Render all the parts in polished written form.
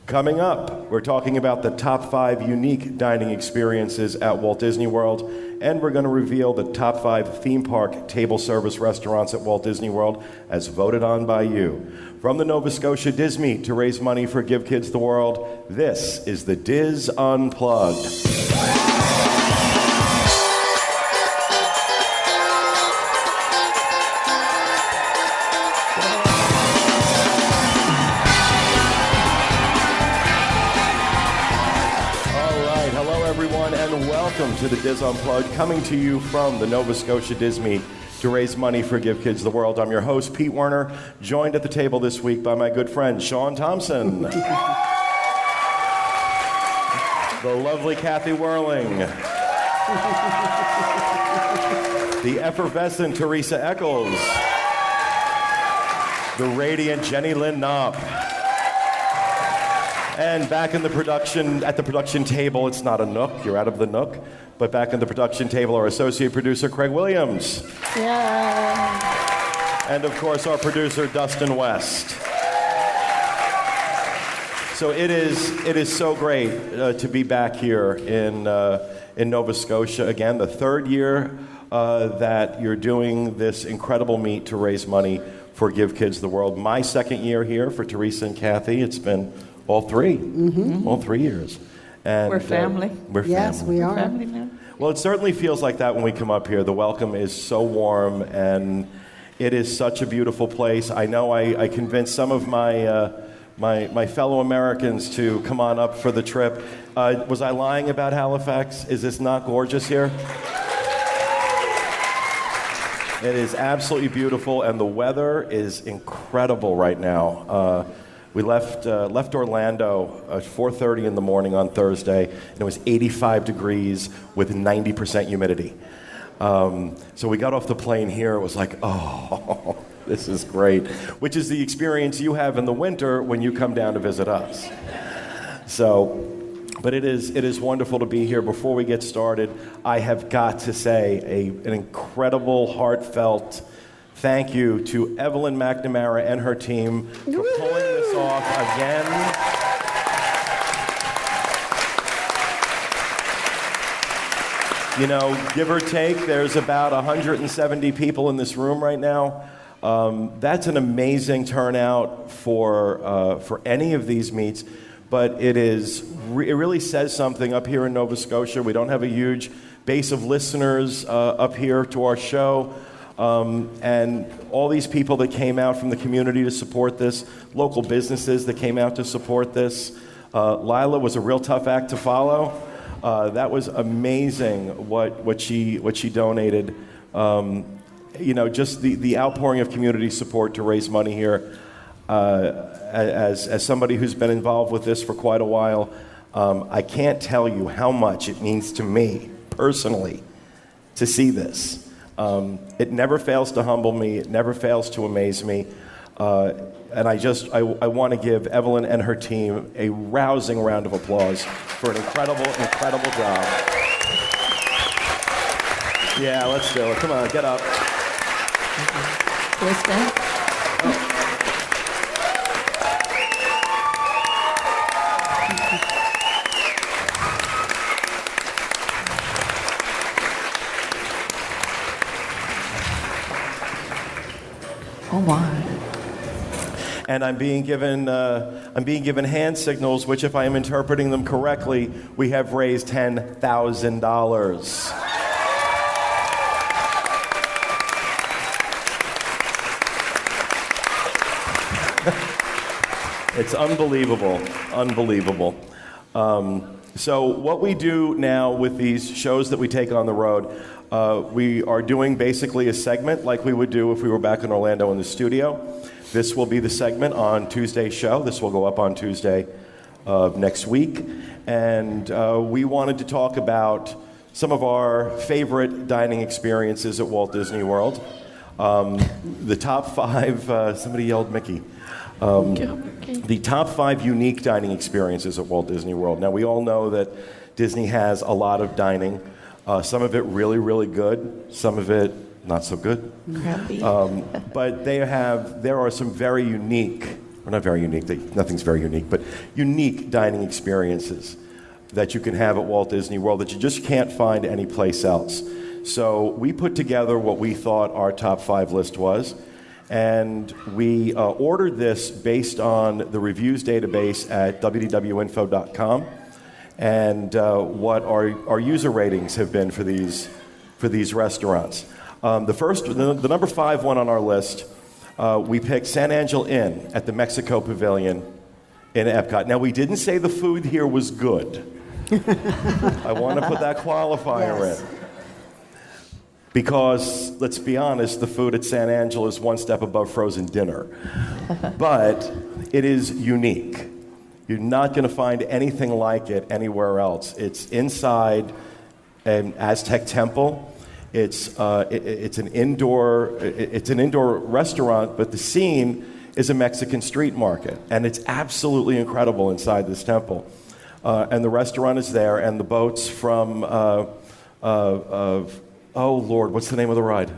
Coming up, we're talking about the top 5 unique dining experiences at Walt Disney World, and we're going to reveal the top 5 theme park table service restaurants at Walt Disney World as voted on by you. From the Nova Scotia DIS meet to raise money for Give Kids the World, this is the DIS Unplugged. Welcome to the DIS Unplugged, coming to you from the Nova Scotia DIS meet to raise money for Give Kids the World. I'm your host, Pete Werner, joined at the table this week by my good friend, Sean Thompson. The lovely Kathy Whirling. The effervescent Teresa Eccles. The radiant Jenny Lynn Knopp. And back in the at the production table, it's not a nook, you're out of the nook, but back in the production table, our associate producer, Craig Williams. Yeah. And of course, our producer, Dustin West. So it is so great to be back here in Nova Scotia again, the third year that you're doing this incredible meet to raise money for Give Kids the World. My second year here for Teresa and Kathy. It's been all 3 years. And we're family. We're family. Yes, we are. We're family now. Well, it certainly feels like that when we come up here. The welcome is so warm, and it is such a beautiful place. I know I convinced some of my fellow Americans to come on up for the trip. Was I lying about Halifax? Is this not gorgeous here? It is absolutely beautiful, and the weather is incredible right now. We left Orlando at 4:30 in the morning on Thursday, and it was 85 degrees with 90% humidity. So we got off the plane here. It was like, oh, this is great, which is the experience you have in the winter when you come down to visit us. But it is wonderful to be here. Before we get started, I have got to say an incredible, heartfelt thank you to Evelyn McNamara and her team for pulling this off again. You know, give or take, there's about 170 people in this room right now. That's an amazing turnout for any of these meets, but it really says something up here in Nova Scotia. We don't have a huge base of listeners up here to our show. And all these people that came out from the community to support this, local businesses that came out to support this. Lila was a real tough act to follow. That was amazing what she donated. You know, just the outpouring of community support to raise money here. As somebody who's been involved with this for quite a while, I can't tell you how much it means to me personally to see this. It never fails to humble me. It never fails to amaze me. And I want to give Evelyn and her team a rousing round of applause for an incredible, incredible job. Yeah, let's do it. Come on, get up. What's that? Oh my! And I'm being given hand signals, which, if I am interpreting them correctly, we have raised $10,000. It's unbelievable, unbelievable. So what we do now with these shows that we take on the road, we are doing basically a segment like we would do if we were back in Orlando in the studio. This will be the segment on Tuesday's show. This will go up on Tuesday of next week. And we wanted to talk about some of our favorite dining experiences at Walt Disney World. The top 5, somebody yelled Mickey. The top 5 unique dining experiences at Walt Disney World. Now, we all know that Disney has a lot of dining. Some of it really, really good. Some of it not so good. Crappy. But there are some very unique or not very unique, nothing's very unique, but unique dining experiences that you can have at Walt Disney World that you just can't find anyplace else. So we put together what we thought our top 5 list was, and we ordered this based on the reviews database at WDWinfo.com and what our user ratings have been for these restaurants. The number 5 one on our list, we picked San Angelo Inn at the Mexico Pavilion in Epcot. Now, we didn't say the food here was good. I want to put that qualifier in. Because, let's be honest, the food at San Angelo is one step above frozen dinner. But it is unique. You're not going to find anything like it anywhere else. It's inside an Aztec temple. It's an indoor restaurant, but the scene is a Mexican street market, and it's absolutely incredible inside this temple. And the restaurant is there, and the boats from oh Lord, what's the name of the ride?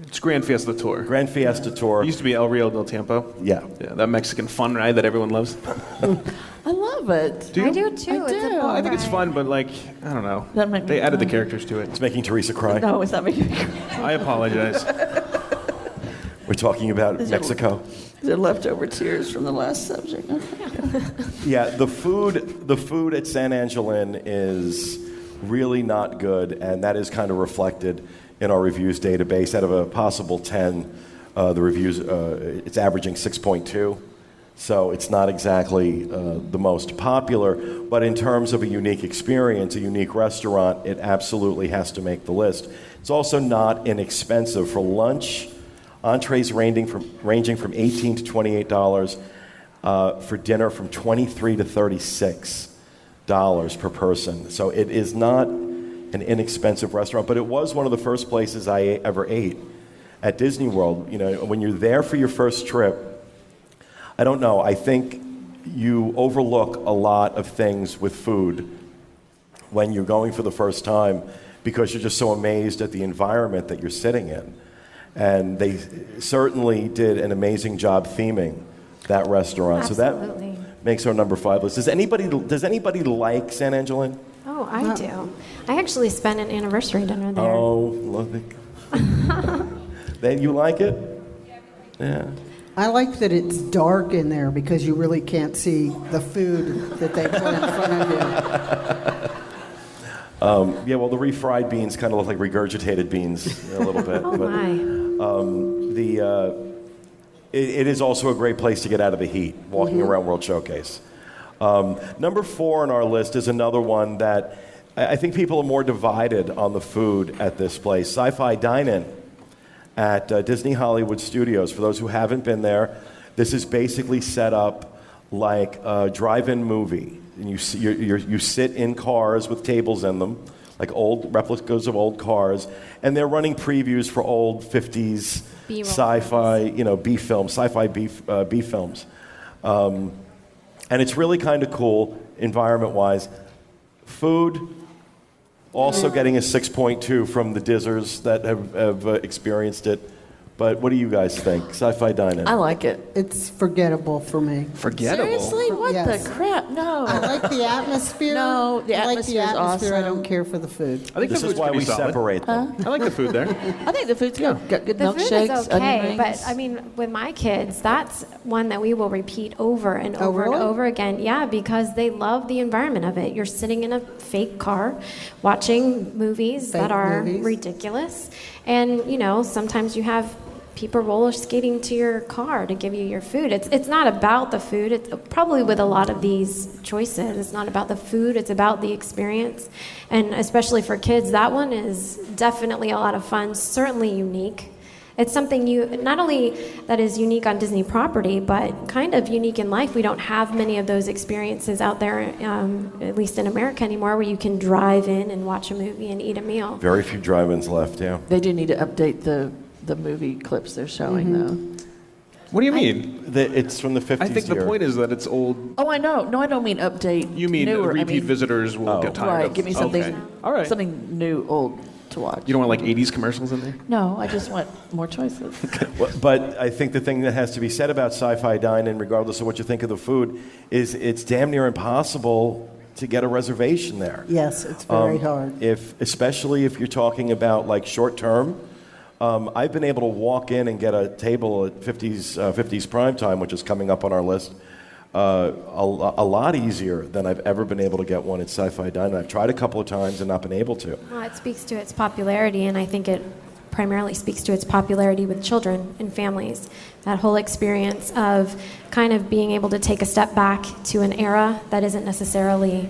It's Grand Fiesta Tour. Grand Fiesta Tour. It used to be El Rio del Tiempo. Yeah, that Mexican fun ride that everyone loves. I love it. Do you? I do too. It's a fun I think it's ride. fun, but I don't know. They added the characters to it. it's making Teresa cry. No, it's not making me cry. I apologize. We're talking about Mexico. They're leftover tears from the last subject. Yeah, the food at San Angelo Inn is really not good, and that is kind of reflected in our reviews database. Out of a possible 10, the reviews, it's averaging 6.2, so it's not exactly the most popular, but in terms of a unique experience, a unique restaurant, it absolutely has to make the list. It's also not inexpensive. For lunch, entrees ranging from $18 to $28, for dinner from $23 to $36 per person. So it is not an inexpensive restaurant, but it was one of the first places I ever ate at Disney World. You know, when you're there for your first trip, I don't know, I think you overlook a lot of things with food when you're going for the first time because you're just so amazed at the environment that you're sitting in. And they certainly did an amazing job theming that restaurant. Absolutely. So that makes our number 5 list. Does anybody like San Angelo Inn? Oh, I do. I actually spent an anniversary dinner there. Oh, love it. You like it? Yeah. I like that it's dark in there because you really can't see the food that they put in front of you. Yeah, well, the refried beans kind of look like regurgitated beans a little bit. Oh, but, my. It is also a great place to get out of the heat, walking around World Showcase. Number 4 on our list is another one that I think people are more divided on the food at this place. Sci-Fi Dine-In at Disney Hollywood Studios. For those who haven't been there, this is basically set up like a drive-in movie. And you sit in cars with tables in them, like old replicas of old cars, and they're running previews for old 50s B-roll sci-fi, B films, sci-fi B films. And it's really kind of cool, environment-wise. Food, also getting a 6.2 from the Dizzers that have experienced it. But what do you guys think? Sci-Fi Dine-In. I like it. It's forgettable for me. Forgettable? Seriously? What Yes. the crap? No. I like the atmosphere. No, the I like the atmosphere's atmosphere. I awesome. don't care for the food. I think This the is food's why pretty we solid. separate them. I like the food there. I think the food's good. Got good The food milkshakes, is okay, onion but rings. I mean, with my kids, that's one that we will repeat over and Oh, over really? and over again. Yeah, because they love the environment of it. You're sitting in a fake car, watching movies Fake that are movies. ridiculous, and sometimes you have people roller skating to your car to give you your food. It's not about the food. It's probably with a lot of these choices. It's not about the food. It's about the experience, and especially for kids, that one is definitely a lot of fun. Certainly unique. It's something not only that is unique on Disney property, but kind of unique in life. We don't have many of those experiences out there, at least in America anymore, where you can drive in and watch a movie and eat a meal. Very few drive-ins left, yeah. They do need to update the movie clips they're showing, though. What do you mean? It's from the 50s I think the here. point is that it's old. Oh, I know. No, I don't mean update. You mean newer. repeat visitors will get tired Right. of. Give me something. Okay. All right. Something new, old to watch. You don't want like 80s commercials in there? No, I just want more choices. But I think the thing that has to be said about Sci-Fi Dine-In, regardless of what you think of the food, is it's damn near impossible to get a reservation there. Yes, it's very hard. Especially if you're talking about like short term. I've been able to walk in and get a table at 50s Prime Time, which is coming up on our list, a lot easier than I've ever been able to get one at Sci-Fi Dine-In. I've tried a couple of times and not been able to. Well, it speaks to its popularity, and I think it primarily speaks to its popularity with children and families. That whole experience of kind of being able to take a step back to an era that isn't necessarily,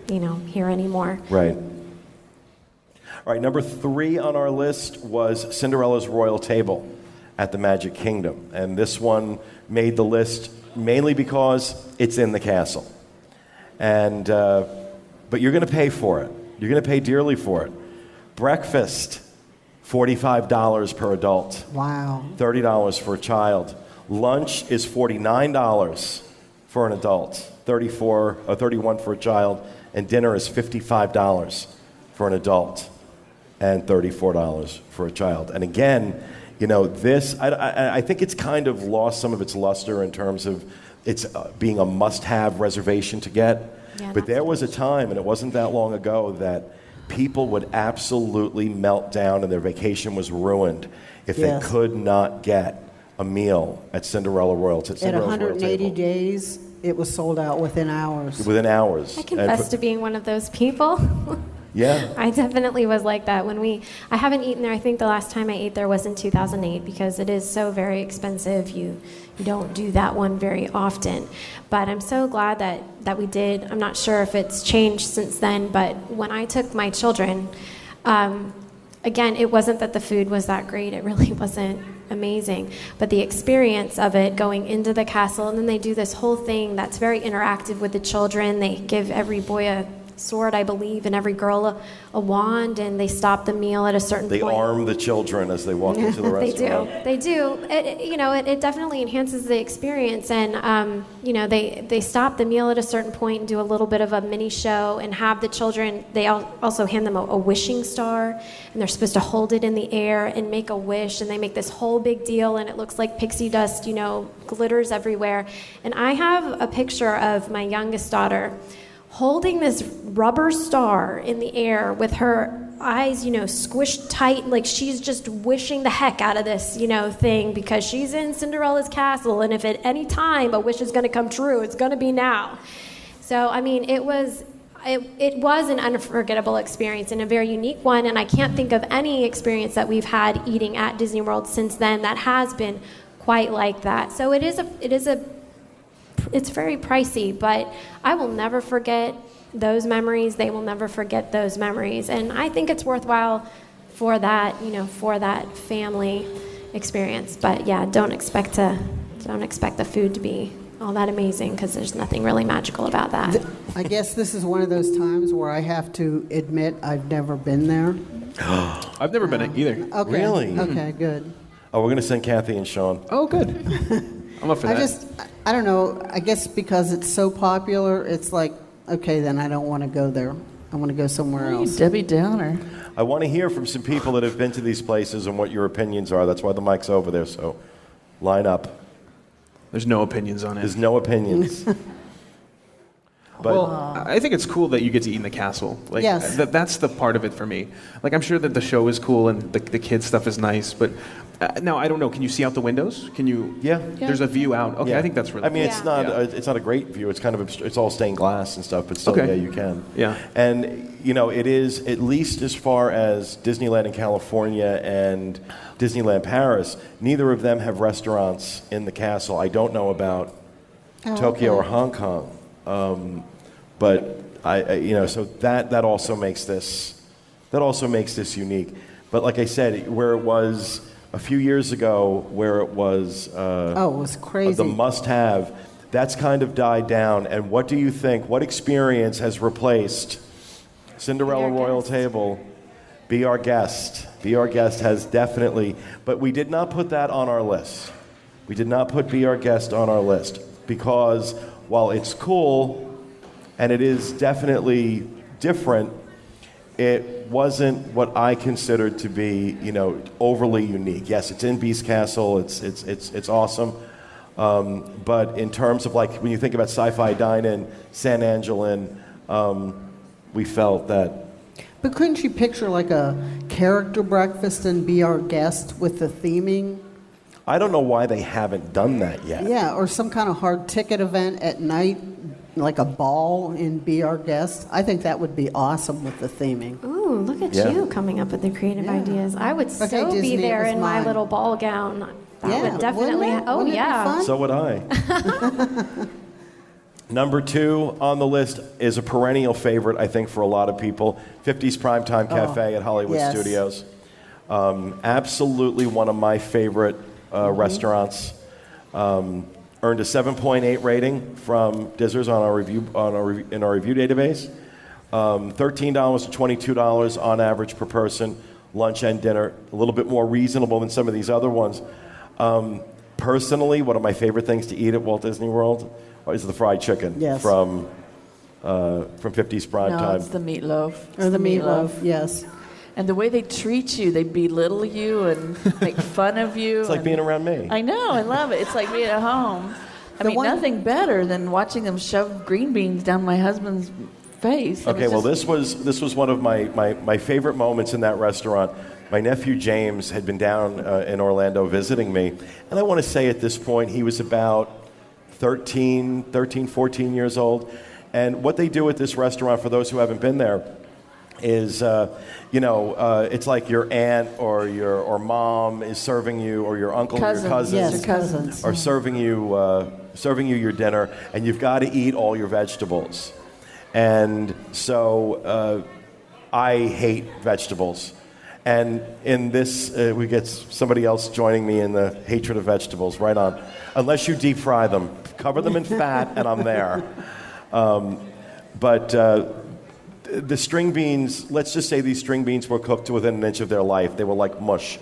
here anymore. Right. All right, number 3 on our list was Cinderella's Royal Table at the Magic Kingdom. And this one made the list mainly because it's in the castle. And but you're going to pay for it. You're going to pay dearly for it. Breakfast, $45 per adult. Wow. $30 for a child. Lunch is $49 for an adult, $31 for a child, and dinner is $55 for an adult and $34 for a child. And again, this, I think it's kind of lost some of its luster in terms of it's being a must-have reservation to get. Yeah, but there was a time, and it wasn't that long ago, that people would absolutely melt down and their vacation was ruined if they could not get a meal at Cinderella Royal Table. At 180 days, it was sold out within hours. Within hours. I confess to being one of those people. Yeah. I definitely was like that I haven't eaten there. I think the last time I ate there was in 2008 because it is so very expensive. You don't do that one very often. But I'm so glad that we did. I'm not sure if it's changed since then, but when I took my children, again, it wasn't that the food was that great. It really wasn't amazing. But the experience of it, going into the castle, and then they do this whole thing that's very interactive with the children. They give every boy a sword, I believe, and every girl a wand, and they stop the meal at a certain point. They arm the children as they walk into the restaurant. They do. It definitely enhances the experience, and they stop the meal at a certain point and do a little bit of a mini show and have the children. They also hand them a wishing star, and they're supposed to hold it in the air and make a wish, and they make this whole big deal, and it looks like pixie dust, glitters everywhere. And I have a picture of my youngest daughter holding this rubber star in the air with her eyes, squished tight, like she's just wishing the heck out of this, thing, because she's in Cinderella's castle, and if at any time a wish is going to come true, it's going to be now. So, it was an unforgettable experience and a very unique one, and I can't think of any experience that we've had eating at Disney World since then that has been quite like that. So it's very pricey, but I will never forget those memories. They will never forget those memories. And I think it's worthwhile for that, for that family experience. But yeah, don't expect the food to be all that amazing, because there's nothing really magical about that. I guess this is one of those times where I have to admit I've never been there. I've never been either. Okay. Really? Okay, good. Oh, we're going to send Kathy and Sean. Oh, good. I'm up for that. I don't know, I guess because it's so popular, it's like, okay, then I don't want to go there. I want to go somewhere else. Debbie Downer. I want to hear from some people that have been to these places and what your opinions are. That's why the mic's over there, so line up. There's no opinions on it. There's no opinions. But I think it's cool that you get to eat in the castle. Like, yes. That's the part of it for me. Like, I'm sure that the show is cool and the kids stuff is nice, but now I don't know. Can you see out the windows? Can you? Yeah. There's a view out. Okay, yeah. I think that's really. I mean, cool. it's not a great view. It's kind of it's all stained glass and stuff, but still, Okay. yeah, you can. Yeah. And it is, at least as far as Disneyland in California and Disneyland Paris, neither of them have restaurants in the castle. I don't know about Tokyo or Hong Kong. But so that also makes this unique. But like I said, where it was a few years ago, where it was it was crazy. the must-have, that's kind of died down. And what do you think? What experience has replaced Cinderella Royal Table? Be Our Guest. Be Our Guest has definitely, but we did not put that on our list. We did not put Be Our Guest on our list because while it's cool, and it is definitely different, it wasn't what I considered to be, overly unique. Yes, it's in Beast Castle. It's awesome. But in terms of like when you think about Sci-Fi Dine-In, San Angelin, we felt that. But couldn't you picture like a character breakfast and Be Our Guest with the theming? I don't know why they haven't done that yet. Yeah, or some kind of hard ticket event at night, like a ball in Be Our Guest. I think that would be awesome with the theming. Ooh, look at Yeah. you coming up with the creative Yeah. ideas. I would Okay, so Disney, be it there was in my mine. little ball gown. That Yeah, would definitely. wouldn't it? Oh Wouldn't it be yeah. fun? So would I. Number 2 on the list is a perennial favorite, I think, for a lot of people. 50s Primetime Cafe at Hollywood yes. Studios. Absolutely one of my favorite restaurants. Earned a 7.8 rating from Dizzers on in our review database. $13 to $22 on average per person, lunch and dinner. A little bit more reasonable than some of these other ones. Personally, one of my favorite things to eat at Walt Disney World is the fried chicken Yes. from 50s Prime No, Time. it's the meatloaf. It's Or the meatloaf, yes. And the way they treat you, they belittle you and make fun of you. It's like being around me. I know, I love it. It's like being at home. I The mean, one- nothing better than watching them shove green beans down my husband's face. It Okay, well, just- this was one of my favorite moments in that restaurant. My nephew James had been down in Orlando visiting me, and I want to say at this point he was about 13, 14 years old. And what they do at this restaurant, for those who haven't been there, is it's like your aunt or mom is serving you, or your uncle or your cousins Yes, Your cousins. cousins. are serving you your dinner, and you've got to eat all your vegetables. And so I hate vegetables. And in this, we get somebody else joining me in the hatred of vegetables, right on. Unless you deep fry them. Cover them in fat, and I'm there. But the string beans, let's just say these string beans were cooked to within an inch of their life. They were like mush.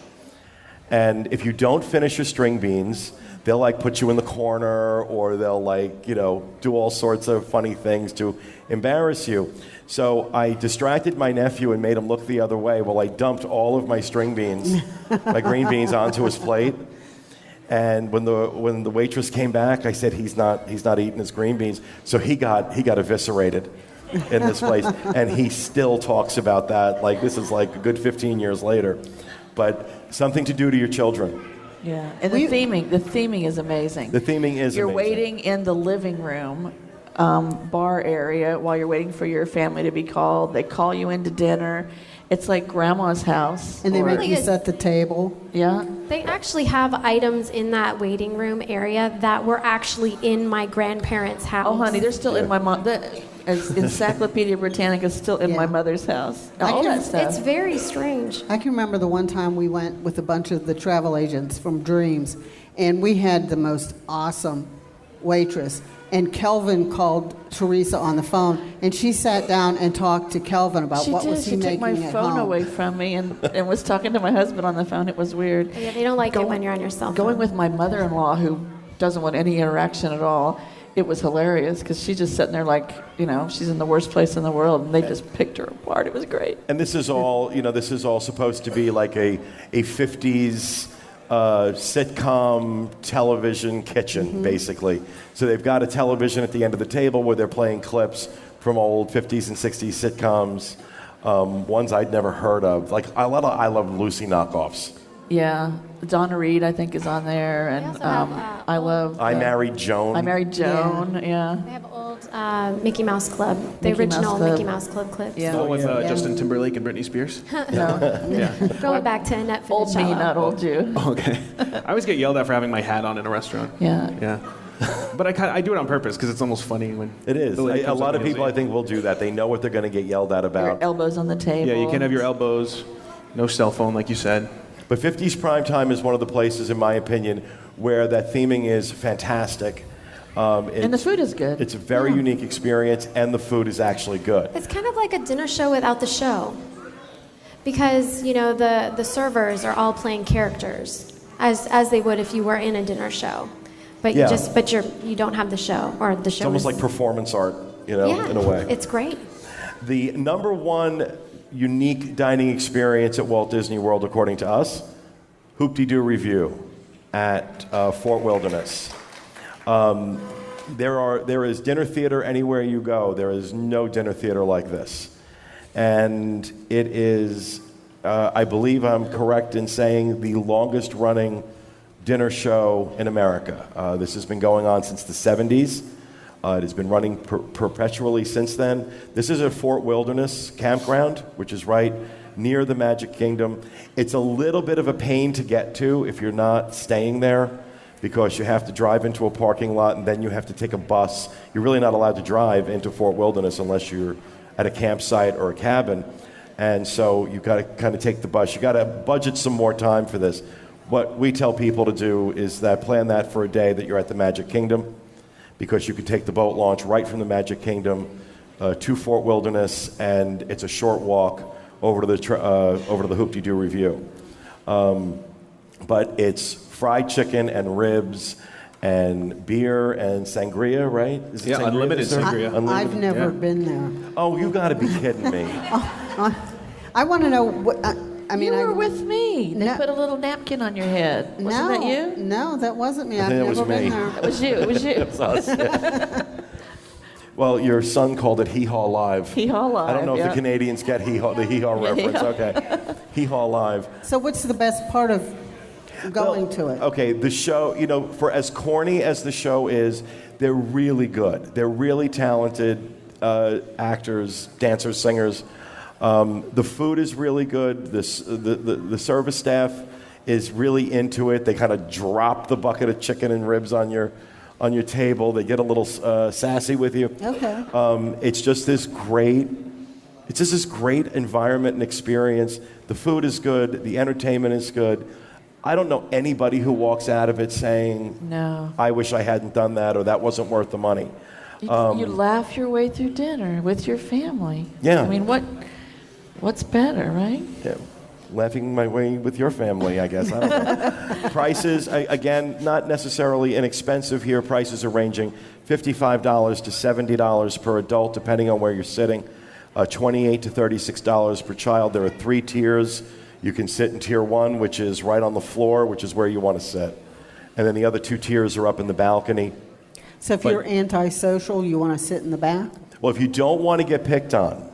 And if you don't finish your string beans, they'll like put you in the corner, or they'll like, do all sorts of funny things to embarrass you. So I distracted my nephew and made him look the other way while I dumped all of my string beans, my green beans, onto his plate. And when the waitress came back, I said he's not eating his green beans. So he got eviscerated in this place, and he still talks about that. Like this is like a good 15 years later. But something to do to your children. Yeah, and the theming is amazing. The theming is You're amazing. waiting in the living room bar area while you're waiting for your family to be called. They call you into dinner. It's like grandma's house. And they or- make you set the table. Yeah. They actually have items in that waiting room area that were actually in my grandparents' house. Oh, honey, they're still in my mom. Encyclopedia Britannica is still in Yeah. my mother's house. I All can- that stuff. It's very strange. I can remember the one time we went with a bunch of the travel agents from Dreams, and we had the most awesome waitress. And Kelvin called Teresa on the phone, and she sat down and talked to Kelvin about She what did. was he She took making my at phone home. away from me and was talking to my husband on the phone. It was weird. Yeah, they don't like it when you're on your cell phone. Going with my mother-in-law, who doesn't want any interaction at all, it was hilarious because she's just sitting there like, she's in the worst place in the world, and they just picked her apart. It was great. And this is all, this is all supposed to be like a 50s sitcom television kitchen, basically. So they've got a television at the end of the table where they're playing clips from old 50s and 60s sitcoms, ones I'd never heard of. Like a lot of I Love Lucy knockoffs. Yeah. Donna Reed, I think, is on there, and also have, I love. I Married Joan. I Married Joan. Yeah. They have old Mickey Mouse Club, the Mickey Mouse original Club. Mickey Mouse Club clips. Yeah. The one with Yeah. Justin Timberlake and Britney Spears. No. Going back to Annette Old me, Funicello. not old you. Okay. I always get yelled at for having my hat on in a restaurant. Yeah. Yeah. But I do it on purpose because it's almost funny when It is. the lady A comes lot up of and people, I yells think, will do that. They know what they're going to get yelled at Your about. elbows on the at you. table. Yeah, you can't have your elbows, no cell phone, like you said. But 50s Primetime is one of the places, in my opinion, where that theming is fantastic. And the food is good. It's a very unique experience, and the food is actually good. It's kind of like a dinner show without the show. Because, the servers are all playing characters, as they would if you were in a dinner show. But Yeah. you don't have the show, or the show It's almost is, like performance art, yeah, in a way. It's great. The number one unique dining experience at Walt Disney World, according to us, Hoop-de-Doo Review at Fort Wilderness. There is dinner theater anywhere you go. There is no dinner theater like this. And it is, I believe I'm correct in saying, the longest running dinner show in America. This has been going on since the 70s. It has been running perpetually since then. This is at Fort Wilderness Campground, which is right near the Magic Kingdom. It's a little bit of a pain to get to if you're not staying there, because you have to drive into a parking lot and then you have to take a bus. You're really not allowed to drive into Fort Wilderness unless you're at a campsite or a cabin. And so you've got to kind of take the bus. You've got to budget some more time for this. What we tell people to do is that plan that for a day that you're at the Magic Kingdom, because you can take the boat launch right from the Magic Kingdom to Fort Wilderness, and it's a short walk over to the Hoop-de-Doo Review. But it's fried chicken and ribs and beer and sangria, right? Is it Yeah, sangria? unlimited Is there- sangria. I've never Yeah. been there. Oh, you got to be kidding me. I want to know what. I mean, you were with me. They No. put a little napkin on your head. Wasn't that you? No, that wasn't me. I've think it never was been me. there. It was you. It was you. Well, your son called it Hee Haw Live. Hee Haw Live, I don't know if yeah. the Canadians get the Hee Haw reference. Okay. Hee Haw Live. So, what's the best part of going to it? Okay, the show, for as corny as the show is, they're really good. They're really talented actors, dancers, singers. The food is really good. The service staff is really into it. They kind of drop the bucket of chicken and ribs on your table. They get a little sassy with you. Okay. It's just this great environment and experience. The food is good. The entertainment is good. I don't know anybody who walks out of it saying, No. I wish I hadn't done that, or that wasn't worth the money. You laugh your way through dinner with your family. Yeah. I mean, what's better, right? Yeah, laughing my way with your family, I guess. I don't know. Prices, again, not necessarily inexpensive here. Prices are ranging $55 to $70 per adult, depending on where you're sitting. $28 to $36 per child. There are 3 tiers. You can sit in tier 1, which is right on the floor, which is where you want to sit. And then the other 2 tiers are up in the balcony. So, if you're antisocial, you want to sit in the back? Well, if you don't want to get picked on,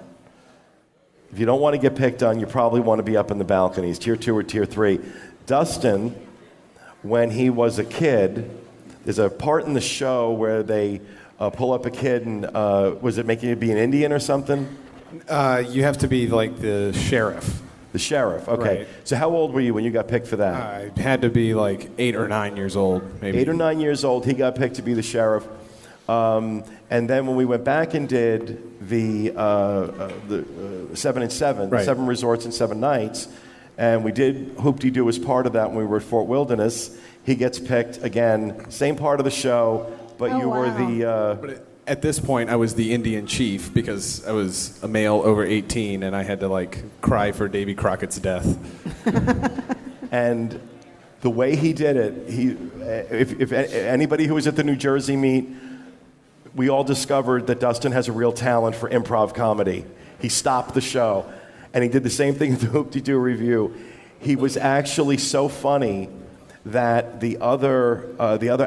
you probably want to be up in the balconies, tier 2 or tier 3. Dustin, when he was a kid, there's a part in the show where they pull up a kid and, was it making you be an Indian or something? You have to be like the sheriff. The sheriff, okay. Right. So how old were you when you got picked for that? I had to be like 8 or 9 years old, maybe. 8 or 9 years old, he got picked to be the sheriff. And then when we went back and did the 7 and 7, Right. 7 resorts and 7 nights, and we did Hoop-de-Doo as part of that when we were at Fort Wilderness, he gets picked again, same part of the show, but Oh, you were wow. the... At this point, I was the Indian chief because I was a male over 18 and I had to like cry for Davy Crockett's death. And the way he did it, if anybody who was at the New Jersey meet, we all discovered that Dustin has a real talent for improv comedy. He stopped the show, and he did the same thing at the Hoop-de-Doo Review. He was actually so funny that the other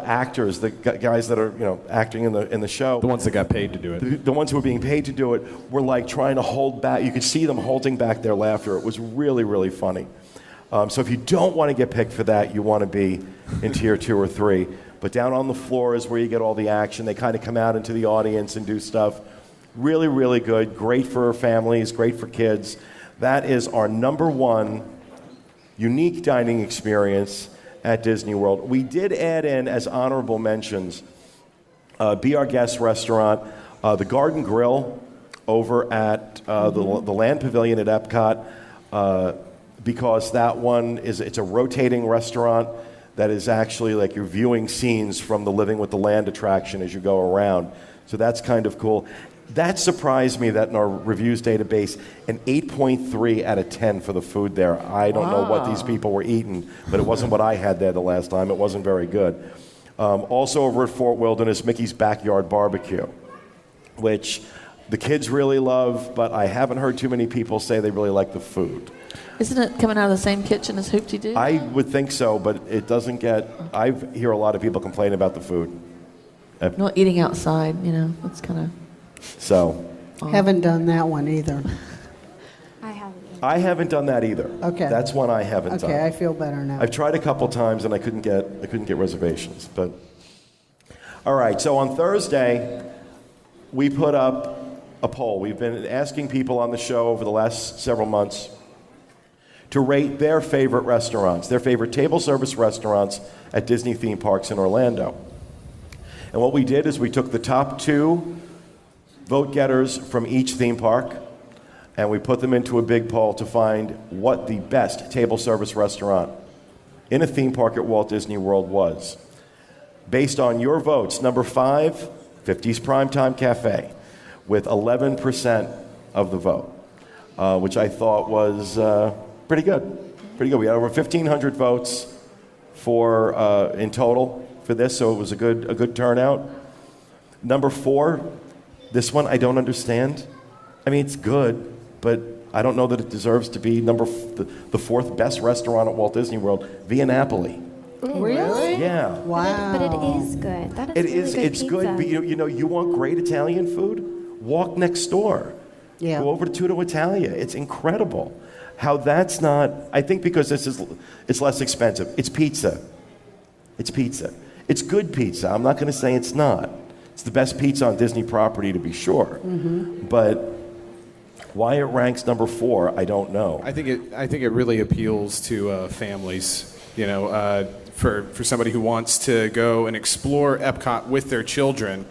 actors, the guys that are acting in the show, The ones that got paid to do it. the ones who were being paid to do it, were like trying to hold back. You could see them holding back their laughter. It was really, really funny. So if you don't want to get picked for that, you want to be in tier 2 or 3. But down on the floor is where you get all the action. They kind of come out into the audience and do stuff. Really, really good. Great for families, great for kids. That is our number 1 unique dining experience at Disney World. We did add in, as honorable mentions, Be Our Guest restaurant, the Garden Grill over at the Land Pavilion at Epcot, because that one it's a rotating restaurant that is actually like you're viewing scenes from the Living with the Land attraction as you go around. So that's kind of cool. That surprised me that in our reviews database, an 8.3 out of 10 for the food there. I don't know what these people were eating, but it wasn't what I had there the last time. It wasn't very good. Also over at Fort Wilderness, Mickey's Backyard Barbecue, which the kids really love, but I haven't heard too many people say they really like the food. Isn't it coming out of the same kitchen as Hoopty Doo? I would think so, but it doesn't get. I hear a lot of people complain about the food. Not eating outside, that's kind of. So Haven't done that one either. I haven't. I haven't done that either. Okay. That's one I haven't done. Okay, I feel better now. I've tried a couple times and I couldn't get reservations. But all right, so on Thursday, we put up a poll. We've been asking people on the show over the last several months to rate their favorite restaurants, their favorite table service restaurants at Disney theme parks in Orlando. And what we did is we took the top 2 vote getters from each theme park and we put them into a big poll to find what the best table service restaurant in a theme park at Walt Disney World was. Based on your votes, number 5, 50's Primetime Cafe, with 11% of the vote, which I thought was pretty good. Pretty good. We had over 1,500 votes in total for this, so it was a good turnout. Number 4, this one I don't understand. I mean, it's good, but I don't know that it deserves to be the 4th best restaurant at Walt Disney World, Via Napoli. Really? Yeah. Wow. But it is good. That is It really is. good It's pizza. good, but you want great Italian food? Walk next door. Yeah. Go over to Tutto Italia. It's incredible how that's not. I think because it's less expensive. It's pizza. It's pizza. It's good pizza. I'm not going to say it's not. It's the best pizza on Disney property to be sure. Mm-hmm. But why it ranks number 4, I don't know. I think it really appeals to families. For somebody who wants to go and explore Epcot with their children,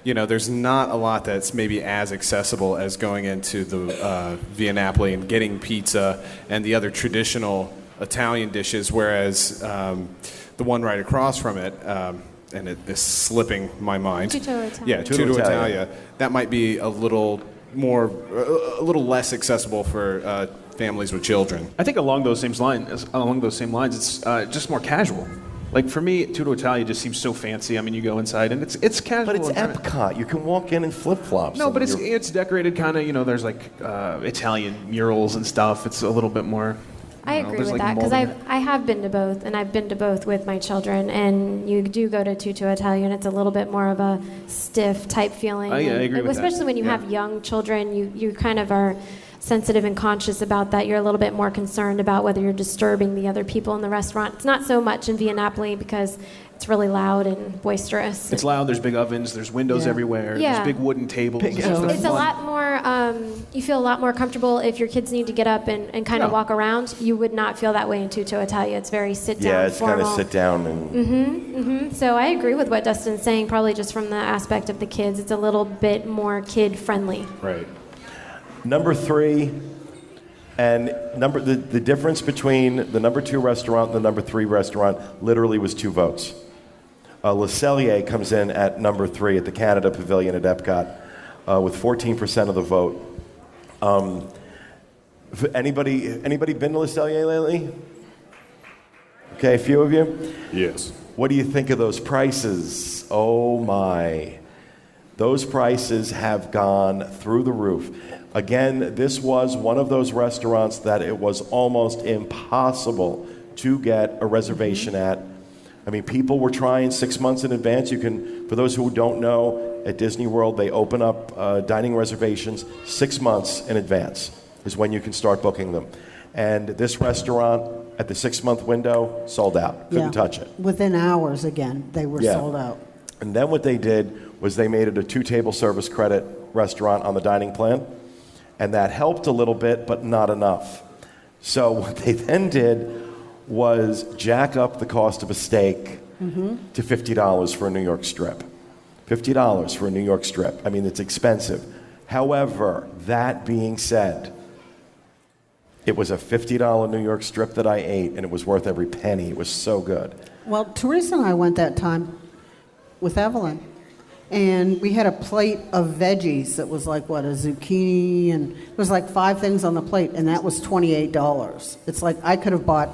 there's not a lot that's maybe as accessible as going into the Via Napoli and getting pizza and the other traditional Italian dishes, whereas the one right across from it, and it is slipping my mind. Tutto Italia. Yeah, Tutto Tutto Italia. Italia. That might be a little less accessible for families with children. I think along those same lines, it's just more casual. Like for me, Tutto Italia just seems so fancy. I mean, you go inside and it's casual. But it's environment. Epcot. You can walk in flip-flops. No, and but you're- it's decorated kind of. There's like Italian murals and stuff. It's a little bit more. I agree with that because I have been to both, and I've been to both with my children. And you do go to Tutto Italia, and it's a little bit more of a stiff type feeling. Oh, yeah, I agree with that. Especially when you have young children, you kind of are sensitive and conscious about that. You're a little bit more concerned about whether you're disturbing the other people in the restaurant. It's not so much in Via Napoli because it's really loud and boisterous. It's loud. There's big ovens. There's windows Yeah. everywhere. Yeah. There's big wooden tables. Big It's just ovens. It's a fun. lot more, you feel a lot more comfortable if your kids need to get up and kind of Yeah. walk around. You would not feel that way in Tutto Italia. It's very sit-down, yeah, it's kind formal. of sit down and. So I agree with what Dustin's saying, probably just from the aspect of the kids. It's a little bit more kid-friendly. Right. Number 3, and the difference between the number 2 restaurant and the number 3 restaurant literally was 2 votes. Le Cellier comes in at number 3 at the Canada Pavilion at Epcot with 14% of the vote. Anybody been to Le Cellier lately? Okay, a few of you? Yes. What do you think of those prices? Oh my. Those prices have gone through the roof. Again, this was one of those restaurants that it was almost impossible to get a reservation at. I mean, people were trying 6 months in advance. You can, for those who don't know, at Disney World, they open up dining reservations 6 months in advance is when you can start booking them. And this restaurant, at the 6-month window, sold out. Couldn't touch it. Within hours, again, they were Yeah. sold out. And then what they did was they made it a 2-table service credit restaurant on the dining plan. And that helped a little bit, but not enough. So what they then did was jack up the cost of a steak to $50 for a New York strip. $50 for a New York strip. I mean, it's expensive. However, that being said, it was a $50 New York strip that I ate, and it was worth every penny. It was so good. Well, Teresa and I went that time with Evelyn, and we had a plate of veggies that was like, what, a zucchini, and it was like 5 things on the plate, and that was $28. It's like I could have bought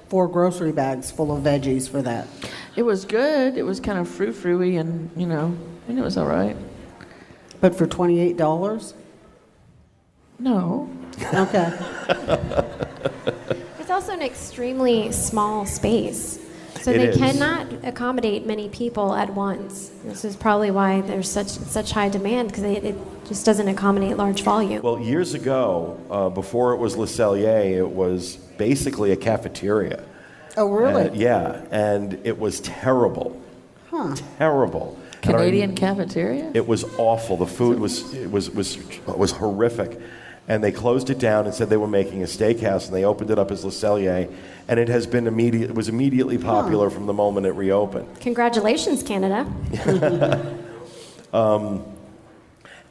4 grocery bags full of veggies for that. It was good. It was kind of frou-frou-y and, and it was all right. But for $28? No. Okay. It's also an extremely small space. So It they is. cannot accommodate many people at once. This is probably why there's such high demand, because it just doesn't accommodate large volume. Well, years ago, before it was Le Cellier, it was basically a cafeteria. Oh, really? Yeah, and it was terrible. Huh. Terrible. And Canadian cafeteria? It was awful. The food was horrific. And they closed it down and said they were making a steakhouse, and they opened it up as Le Cellier, and it was immediately popular from the moment it reopened. Congratulations, Canada.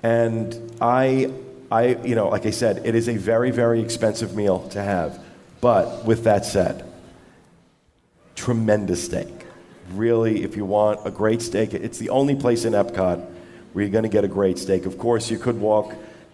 And I, like I said, it is a very, very expensive meal to have. But with that said, tremendous steak. Really, if you want a great steak, it's the only place in Epcot where you're going to get a great steak. Of course, you could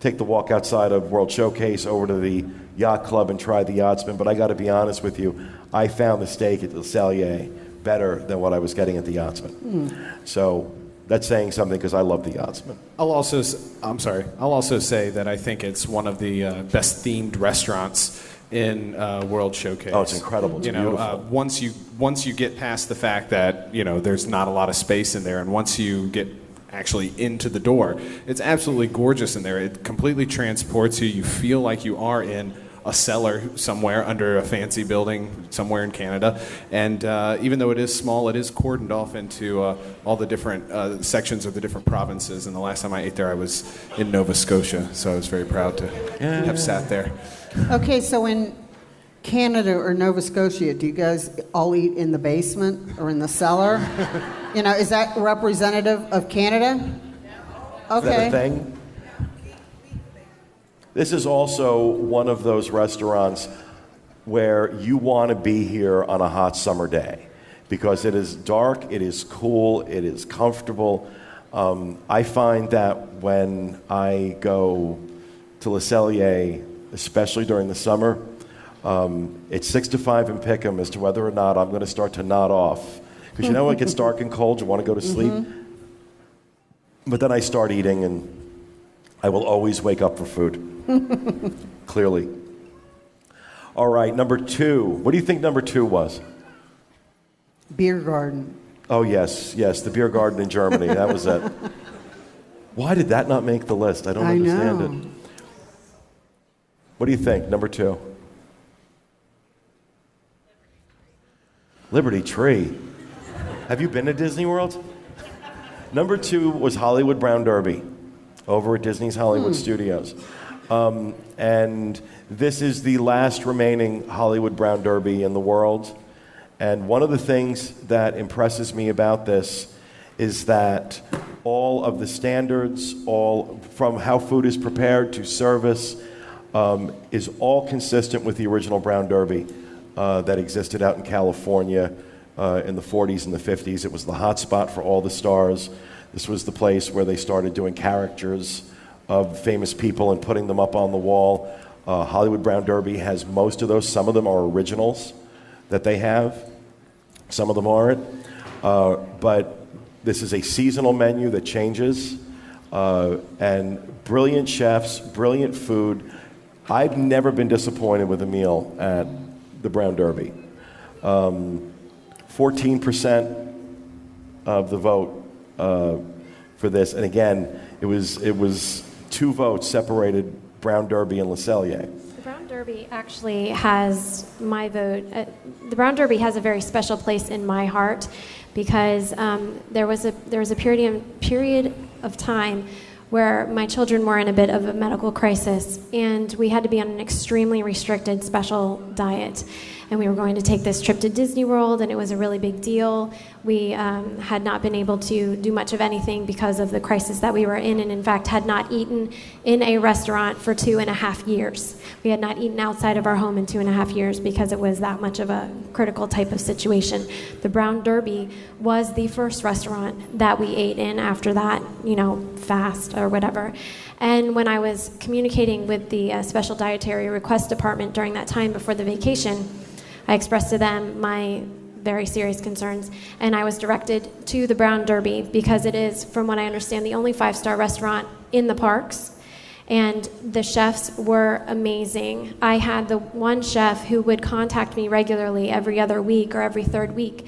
take the walk outside of World Showcase over to the Yacht Club and try the Yachtsman, but I got to be honest with you, I found the steak at Le Cellier better than what I was getting at the Yachtsman. So that's saying something, because I love the Yachtsman. I'll also say that I think it's one of the best themed restaurants in World Showcase. Oh, it's incredible. It's beautiful. Once you get past the fact that there's not a lot of space in there, and once you get actually into the door, it's absolutely gorgeous in there. It completely transports you. You feel like you are in a cellar somewhere under a fancy building somewhere in Canada. And even though it is small, it is cordoned off into all the different sections of the different provinces. And the last time I ate there, I was in Nova Scotia, so I was very proud to have sat there. Okay, so in Canada or Nova Scotia, do you guys all eat in the basement or in the cellar? Is that representative of Canada? Okay. Is that a thing? This is also one of those restaurants where you want to be here on a hot summer day, because it is dark, it is cool, it is comfortable. I find that when I go to Le Cellier, especially during the summer, it's 6 to 5 and pick 'em as to whether or not I'm going to start to nod off. Because when it gets dark and cold, you want to go to sleep. But then I start eating, and I will always wake up for food. Clearly. All right, number 2. What do you think number 2 was? Beer garden. Oh, yes, the beer garden in Germany. That was it. Why did that not make the list? I don't understand know. it. What do you think, number 2? Liberty Tree. Have you been to Disney World? Number 2 was Hollywood Brown Derby over at Disney's Hollywood Studios. And this is the last remaining Hollywood Brown Derby in the world. And one of the things that impresses me about this is that all of the standards, all from how food is prepared to service, is all consistent with the original Brown Derby that existed out in California in the 40s and the 50s. It was the hot spot for all the stars. This was the place where they started doing caricatures of famous people and putting them up on the wall. Hollywood Brown Derby has most of those. Some of them are originals that they have. Some of them aren't. But this is a seasonal menu that changes. And brilliant chefs, brilliant food. I've never been disappointed with a meal at the Brown Derby. 14% of the vote for this, and again, it was 2 votes separated Brown Derby and Le Cellier. The Brown Derby actually has my vote. The Brown Derby has a very special place in my heart, because there was a period of time where my children were in a bit of a medical crisis, and we had to be on an extremely restricted special diet. And we were going to take this trip to Disney World, and it was a really big deal. We had not been able to do much of anything because of the crisis that we were in, and in fact had not eaten in a restaurant for 2.5 years. We had not eaten outside of our home in 2.5 years because it was that much of a critical type of situation. The Brown Derby was the first restaurant that we ate in after that, fast or whatever. And when I was communicating with the Special Dietary Request Department during that time before the vacation, I expressed to them my very serious concerns, and I was directed to the Brown Derby because it is, from what I understand, the only 5-star restaurant in the parks. And the chefs were amazing. I had the one chef who would contact me regularly every other week or every third week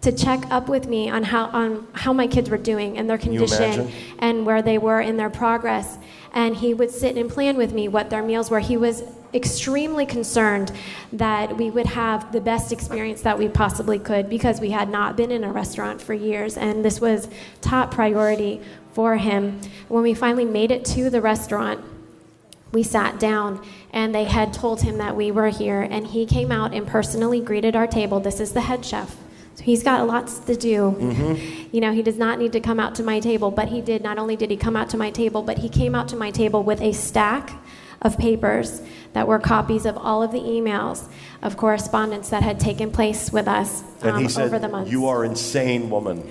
to check up with me on how my kids were doing and their condition and where they were in their progress. And he would sit and plan with me what their meals were. He was extremely concerned that we would have the best experience that we possibly could, because we had not been in a restaurant for years, and this was top priority for him. When we finally made it to the restaurant, we sat down, and they had told him that we were here, and he came out and personally greeted our table. This is the head chef. So he's got lots to do. You know, he does not need to come out to my table, but he did. Not only did he come out to my table, but he came out to my table with a stack of papers that were copies of all of the emails of correspondence that had taken place with us And he said, over the months. "You are insane, woman."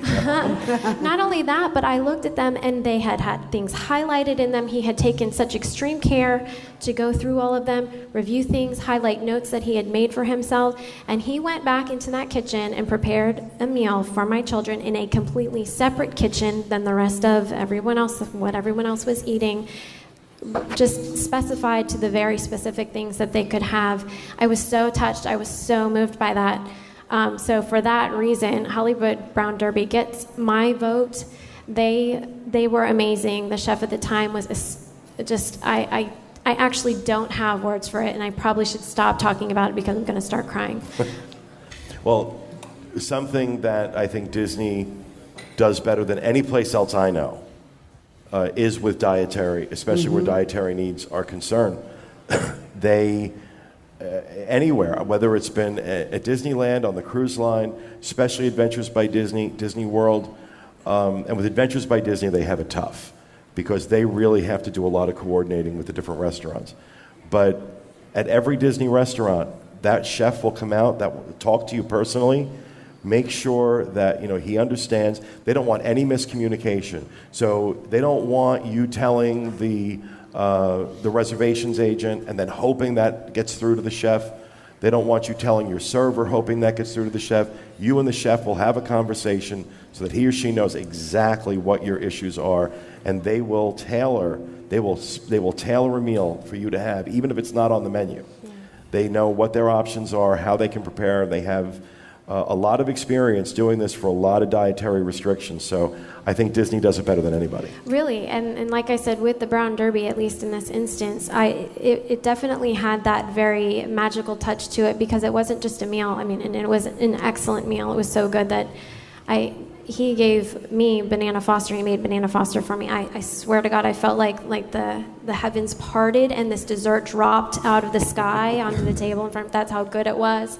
Not only that, but I looked at them and they had had things highlighted in them. He had taken such extreme care to go through all of them, review things, highlight notes that he had made for himself, and he went back into that kitchen and prepared a meal for my children in a completely separate kitchen than the rest of everyone else, what everyone else was eating. Just specified to the very specific things that they could have. I was so touched. I was so moved by that. So for that reason, Hollywood Brown Derby gets my vote. They were amazing. The chef at the time was just, I actually don't have words for it, and I probably should stop talking about it because I'm going to start crying. Well, something that I think Disney does better than any place else I know is with dietary, especially where dietary needs are concerned. They, anywhere, whether it's been at Disneyland, on the cruise line, especially Adventures by Disney, Disney World, and with Adventures by Disney, they have it tough because they really have to do a lot of coordinating with the different restaurants. But at every Disney restaurant, that chef will come out, that will talk to you personally, make sure that he understands. They don't want any miscommunication. So they don't want you telling the reservations agent and then hoping that gets through to the chef. They don't want you telling your server hoping that gets through to the chef. You and the chef will have a conversation so that he or she knows exactly what your issues are, and they will tailor a meal for you to have, even if it's not on the menu. Yeah. They know what their options are, how they can prepare. They have a lot of experience doing this for a lot of dietary restrictions, so I think Disney does it better than anybody. Really, and like I said, with the Brown Derby, at least in this instance, it definitely had that very magical touch to it because it wasn't just a meal. I mean, and it was an excellent meal. It was so good that he gave me banana foster. He made banana foster for me. I swear to God, I felt like the heavens parted and this dessert dropped out of the sky onto the table in front. That's how good it was.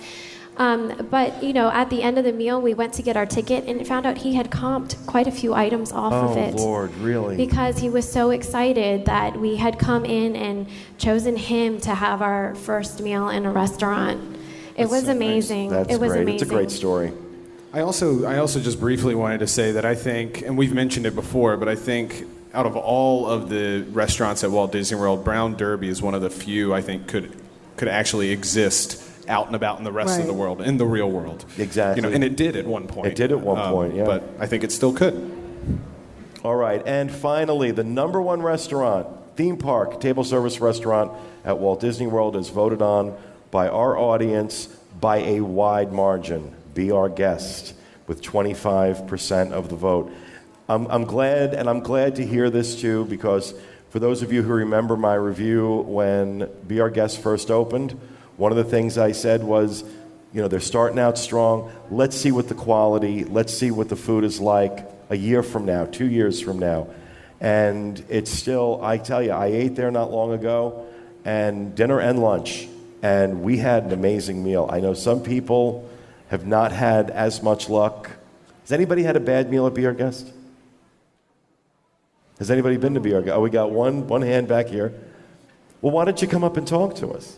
But at the end of the meal, we went to get our ticket and found out he had comped quite a few items off of it. Oh, Lord, really? Because he was so excited that we had come in and chosen him to have our first meal in a restaurant. It was amazing. That's it was great. amazing. It's a great story. I also just briefly wanted to say that I think, and we've mentioned it before, but I think out of all of the restaurants at Walt Disney World, Brown Derby is one of the few I think could actually exist out and about in the rest of the world, in the real world. Exactly. And it did at one point. It did at one point, yeah. But I think it still could. All right, and finally, the number one restaurant, theme park, table service restaurant at Walt Disney World is voted on by our audience by a wide margin. Be Our Guest with 25% of the vote. I'm glad to hear this too, because for those of you who remember my review when Be Our Guest first opened, one of the things I said was, they're starting out strong. Let's see what the quality, let's see what the food is like a year from now, 2 years from now. And it's still, I tell you, I ate there not long ago, and dinner and lunch, and we had an amazing meal. I know some people have not had as much luck. Has anybody had a bad meal at Be Our Guest? Has anybody been to Be Our Guest? Oh, we got one hand back here. Well, why don't you come up and talk to us?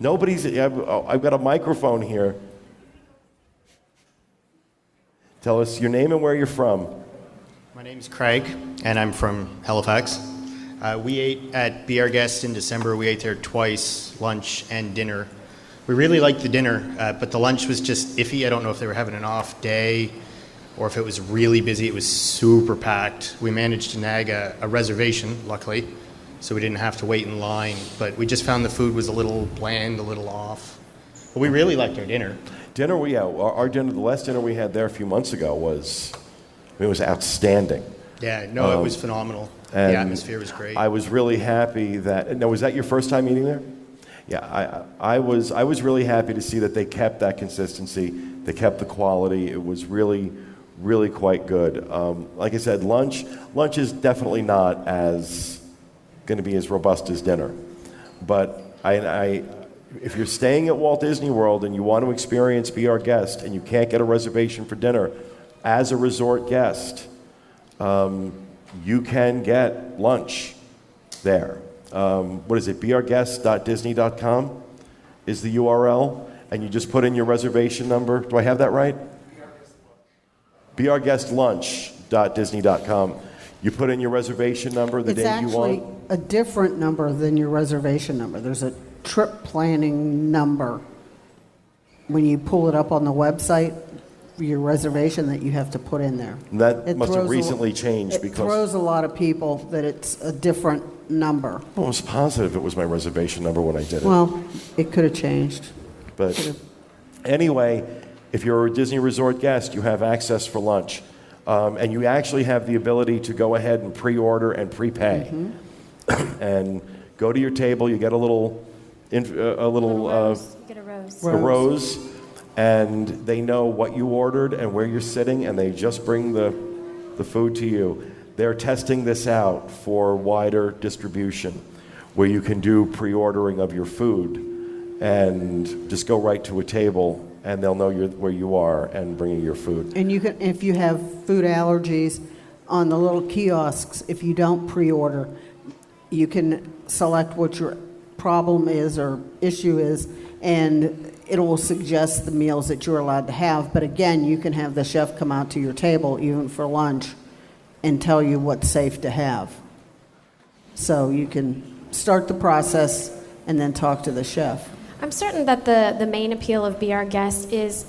I've got a microphone here. Tell us your name and where you're from. My name's Craig, and I'm from Halifax. We ate at Be Our Guest in December. We ate there twice, lunch and dinner. We really liked the dinner, but the lunch was just iffy. I don't know if they were having an off day or if it was really busy, it was super packed. We managed to nag a reservation, luckily, so we didn't have to wait in line. But we just found the food was a little bland, a little off. But we really liked our dinner. Dinner, our dinner, the last dinner we had there a few months ago was outstandanding. Yeah, no, it was phenomenal. The and atmosphere was great. I was really happy that. Now, was that your first time eating there? Yeah, I was really happy to see that they kept that consistency. They kept the quality. It was really, really quite good. Like I said, lunch is definitely not going to be as robust as dinner, but if you're staying at Walt Disney World and you want to experience Be Our Guest and you can't get a reservation for dinner, as a resort guest, you can get lunch there. What is it? beourguest.disney.com is the URL, and you just put in your reservation number. Do I have that right? beourguestlunch.disney.com. You put in your reservation number the day you want. It's actually a different number than your reservation number. There's a trip planning number when you pull it up on the website for your reservation that you have to put in there. And that It must have throws recently changed It because throws a lot of people that it's a different number. I was positive it was my reservation number when I did it. Well, it could have changed. But anyway, if you're a Disney Resort guest, you have access for lunch. And you actually have the ability to go ahead and pre-order and prepay. And go to your table, you get a little Rose. You get a rose. a rose, and they know what you ordered and where you're sitting, and they just bring the food to you. They're testing this out for wider distribution, where you can do pre-ordering of your food and just go right to a table, and they'll know where you are and bring you your food. And you can, if you have food allergies, on the little kiosks, if you don't pre-order, you can select what your problem is or issue is, and it will suggest the meals that you're allowed to have. But again, you can have the chef come out to your table, even for lunch, and tell you what's safe to have. So you can start the process and then talk to the chef. I'm certain that the main appeal of Be Our Guest is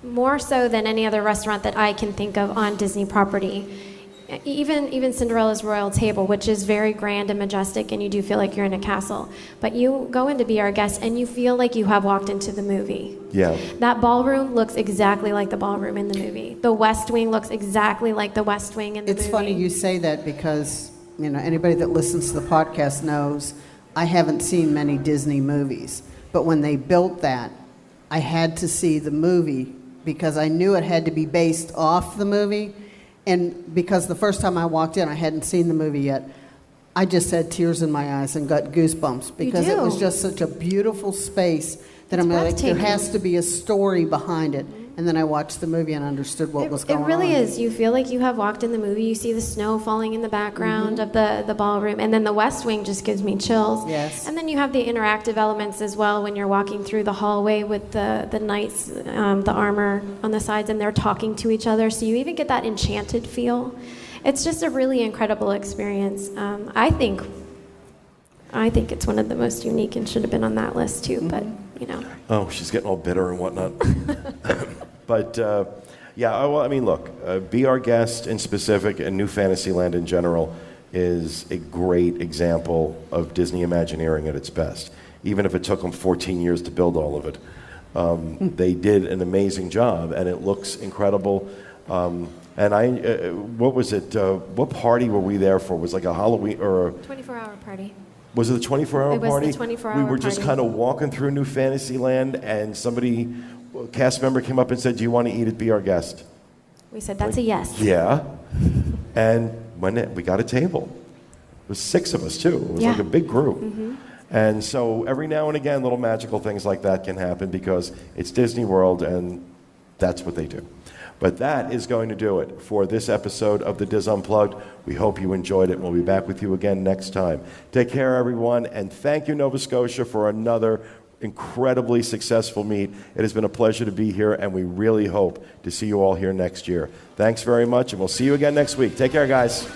more so than any other restaurant that I can think of on Disney property. Even Cinderella's Royal Table, which is very grand and majestic, and you do feel like you're in a castle. But you go in to Be Our Guest, and you feel like you have walked into the movie. Yeah. That ballroom looks exactly like the ballroom in the movie. The West Wing looks exactly like the West Wing in the movie. It's funny you say that because, anybody that listens to the podcast knows I haven't seen many Disney movies. But when they built that, I had to see the movie because I knew it had to be based off the movie. And because the first time I walked in, I hadn't seen the movie yet, I just had tears in my eyes and got goosebumps because it was just such a beautiful space that I'm like, there has to be a story behind it. And then I watched the movie and understood what was going on. It really is. You feel like you have walked in the movie. You see the snow falling in the background of the ballroom. And then the West Wing just gives me chills. Yes. And then you have the interactive elements as well when you're walking through the hallway with the knights, the armor on the sides, and they're talking to each other. So you even get that enchanted feel. It's just a really incredible experience. I think it's one of the most unique and should have been on that list too, but Oh, she's getting all bitter and whatnot. But, look, Be Our Guest in specific and New Fantasyland in general is a great example of Disney Imagineering at its best. Even if it took them 14 years to build all of it. They did an amazing job, and it looks incredible. What was it? What party were we there for? Was it like a Halloween or a 24-hour party. Was it the 24-hour party? It was the 24-hour We were just party. kind of walking through New Fantasyland, and a cast member came up and said, "Do you want to eat at Be Our Guest?" We said that's a yes. Yeah. And we got a table. It was 6 of us, too. It was like a big group. And so every now and again, little magical things like that can happen because it's Disney World, and that's what they do. But that is going to do it for this episode of the DIS Unplugged. We hope you enjoyed it. We'll be back with you again next time. Take care, everyone, and thank you, Nova Scotia, for another incredibly successful meet. It has been a pleasure to be here, and we really hope to see you all here next year. Thanks very much, and we'll see you again next week. Take care, guys.